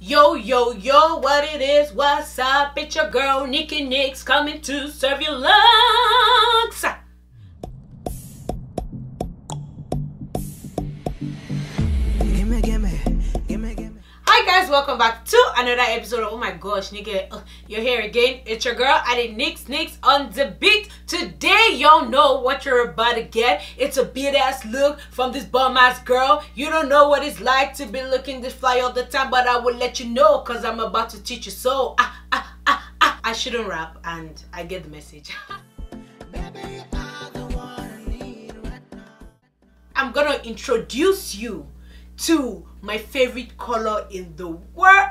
Yo, yo, yo, what it is, what's up? It's your girl, Nikki Nix, coming to serve you looks. Hi guys, welcome back to another episode of, oh my gosh, nigga, you're here again. It's your girl, Nix on the beat. Today, y'all know what you're about to get. It's a beat-ass look from this bum-ass girl. You don't know what it's like to be looking this fly all the time, but I will let you know because I'm about to teach you. So, I shouldn't rap, and I get the message. I'm gonna introduce you to my favorite color in the world.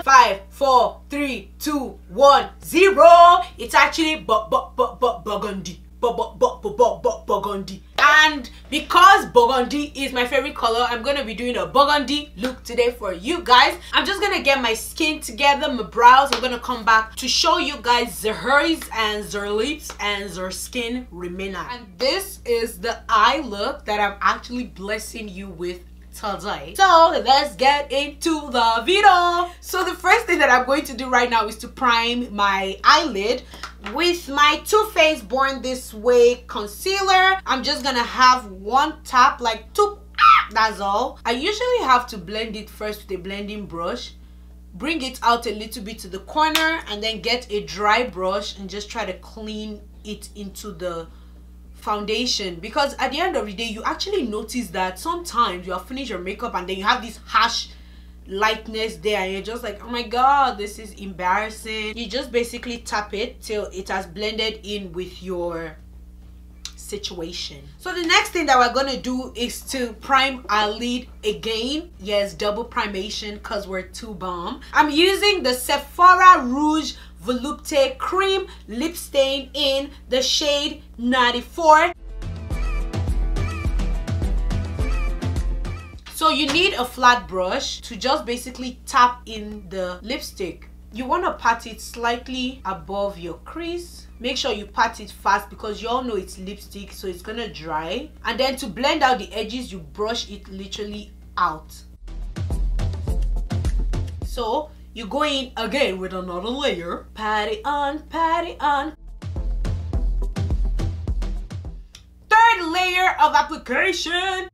5, 4, 3, 2, 1, 0. It's actually Burgundy. Burgundy. And because Burgundy is my favorite color, I'm gonna be doing a Burgundy look today for you guys. I'm just gonna get my skin together, my brows. I'm gonna come back to show you guys the hairs and their lips and their skin remainder. And this is the eye look that I'm actually blessing you with today. So let's get into the video. So the first thing that I'm going to do right now is to prime my eyelid with my Too Faced Born This Way concealer. I'm just gonna have one tap, like two, that's all. I usually have to blend it first with a blending brush, bring it out a little bit to the corner, and then get a dry brush and just try to clean it into the foundation. Because at the end of the day, you actually notice that sometimes you have finished your makeup and then you have this harsh lightness there and you're just like, oh my god, this is embarrassing. You just basically tap it till it has blended in with your situation. So the next thing that we're gonna do is to prime our lid again. Yes, double primation because we're too bomb. I'm using the Sephora Rouge Volupte Cream Lip Stain in the shade 94. So you need a flat brush to just basically tap in the lipstick. You want to pat it slightly above your crease. Make sure you pat it fast because you all know it's lipstick, so it's gonna dry. And then to blend out the edges, you brush it literally out. So you go in again with another layer. Pat it on, pat it on. Third layer of application.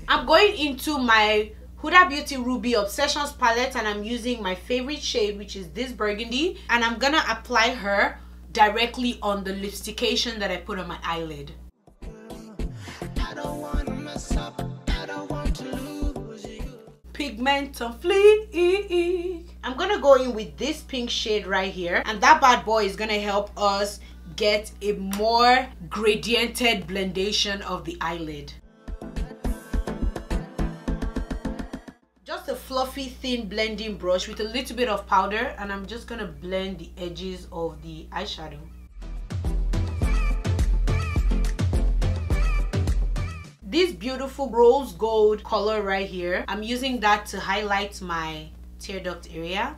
I'm going into my Huda Beauty Ruby Obsessions palette and I'm using my favorite shade, which is this Burgundy, and I'm gonna apply her directly on the lipstication that I put on my eyelid. Pigmented. I'm gonna go in with this pink shade right here, and that bad boy is gonna help us get a more gradiented blendation of the eyelid. Just a fluffy thin blending brush with a little bit of powder, and I'm just gonna blend the edges of the eyeshadow. This beautiful rose gold color right here, I'm using that to highlight my tear duct area.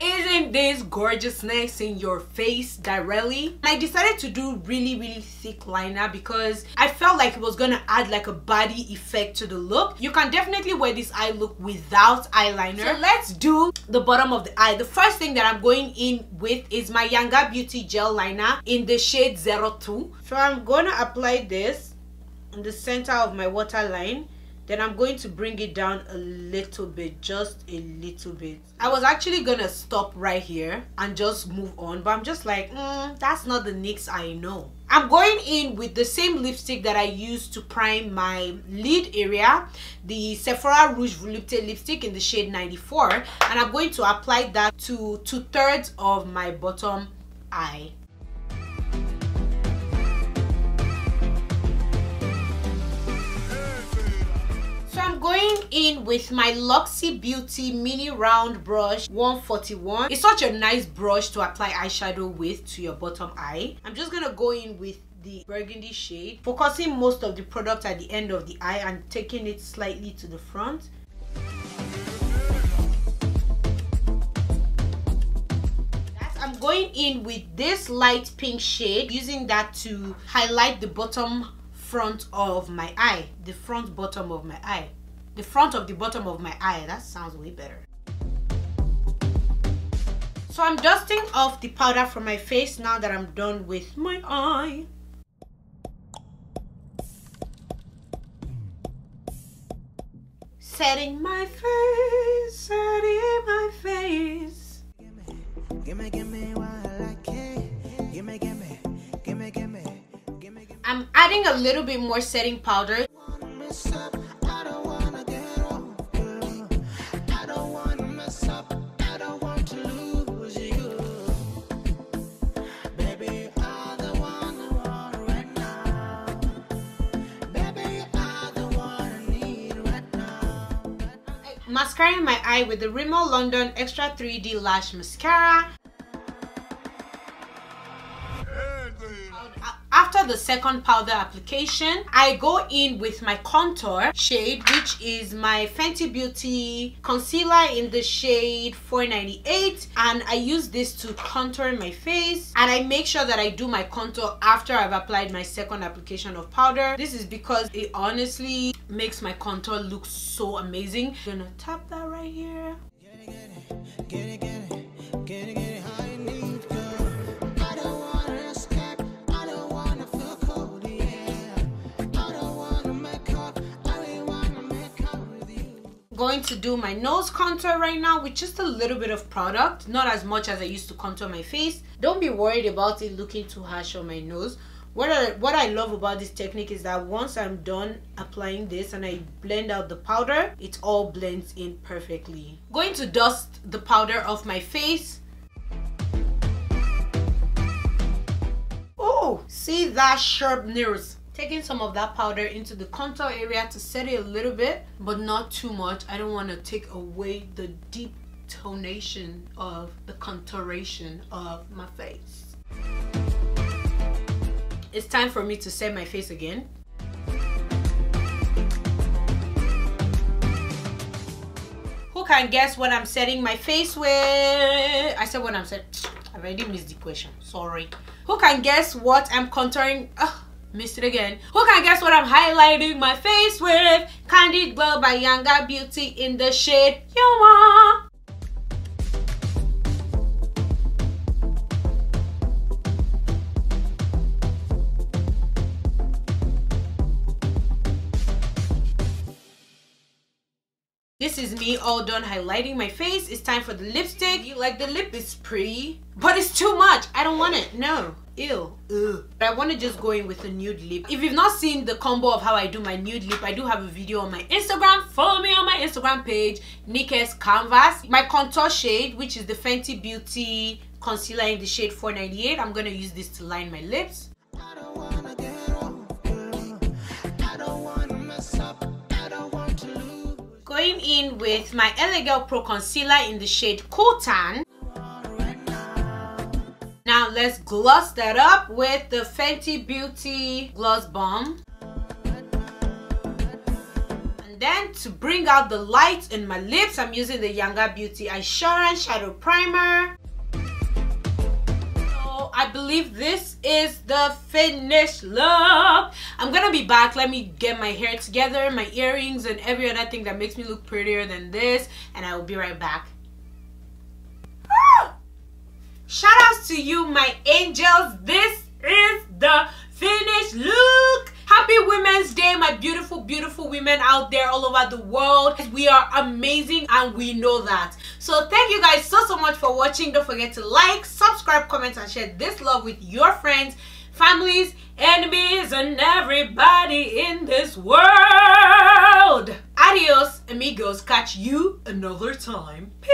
Isn't this gorgeousness in your face directly? I decided to do really thick liner because I felt like it was gonna add like a body effect to the look. You can definitely wear this eye look without eyeliner. So let's do the bottom of the eye. The first thing that I'm going in with is my Younger Beauty gel liner in the shade 02. So I'm gonna apply this in the center of my waterline. Then I'm going to bring it down a little bit, just a little bit. I was actually gonna stop right here and just move on, but I'm just like, that's not the NYX I know. I'm going in with the same lipstick that I used to prime my lid area, the Sephora Rouge Volupte lipstick in the shade 94, and I'm going to apply that to 2/3 of my bottom eye. So I'm going in with my Luxie Beauty mini round brush 141. It's such a nice brush to apply eyeshadow with to your bottom eye. I'm just gonna go in with the burgundy shade, focusing most of the product at the end of the eye and taking it slightly to the front. going in with this light pink shade, using that to highlight the bottom front of my eye. The front bottom of my eye. The front of the bottom of my eye. That sounds way better. So I'm dusting off the powder from my face now that I'm done with my eye. Setting my face, setting my face. I'm adding a little bit more setting powder. Mascaring my eye with the Rimmel London Extra 3D Lash Mascara. After the second powder application, I go in with my contour shade, which is my Fenty Beauty concealer in the shade 498, and I use this to contour my face, and I make sure that I do my contour after I've applied my second application of powder. This is because it honestly makes my contour look so amazing. I'm gonna tap that right here. Going to do my nose contour right now with just a little bit of product, not as much as I used to contour my face. Don't be worried about it looking too harsh on my nose. What I love about this technique is that once I'm done applying this and I blend out the powder, it all blends in perfectly. Going to dust the powder off my face. Oh, see that sharpness? Taking some of that powder into the contour area to set it a little bit, but not too much. I don't want to take away the deep tonation of the contouration of my face. It's time for me to set my face again. Who can guess what I'm setting my face with? I said what I'm setting. I already missed the question. Sorry. Who can guess what I'm contouring? Missed it again. Who can guess what I'm highlighting my face with? Candid Glow by Younger Beauty in the shade You Want. This is me all done highlighting my face. It's time for the lipstick. Like, the lip is pretty, but it's too much. I don't want it. No. Ew. Ugh. But I want to just go in with a nude lip. If you've not seen the combo of how I do my nude lip, I do have a video on my Instagram. Follow me on my Instagram page, Nikes Canvas. My contour shade, which is the Fenty Beauty concealer in the shade 498. I'm going to use this to line my lips. Going in with my LA Girl Pro concealer in the shade Cool Tan. Now let's gloss that up with the Fenty Beauty Gloss Bomb. And then to bring out the light in my lips, I'm using the Younger Beauty Assurance Shadow Primer. So I believe this is the finished look. I'm gonna be back. Let me get my hair together, my earrings, and every other thing that makes me look prettier than this, and I will be right back. Shout outs to you, my angels. This is the finished look. Happy Women's Day, my beautiful, beautiful women out there all over the world. We are amazing and we know that. So thank you guys so much for watching. Don't forget to like, subscribe, comment, and share this love with your friends, families, enemies, and everybody in this world. Adios, amigos. Catch you another time. Peace.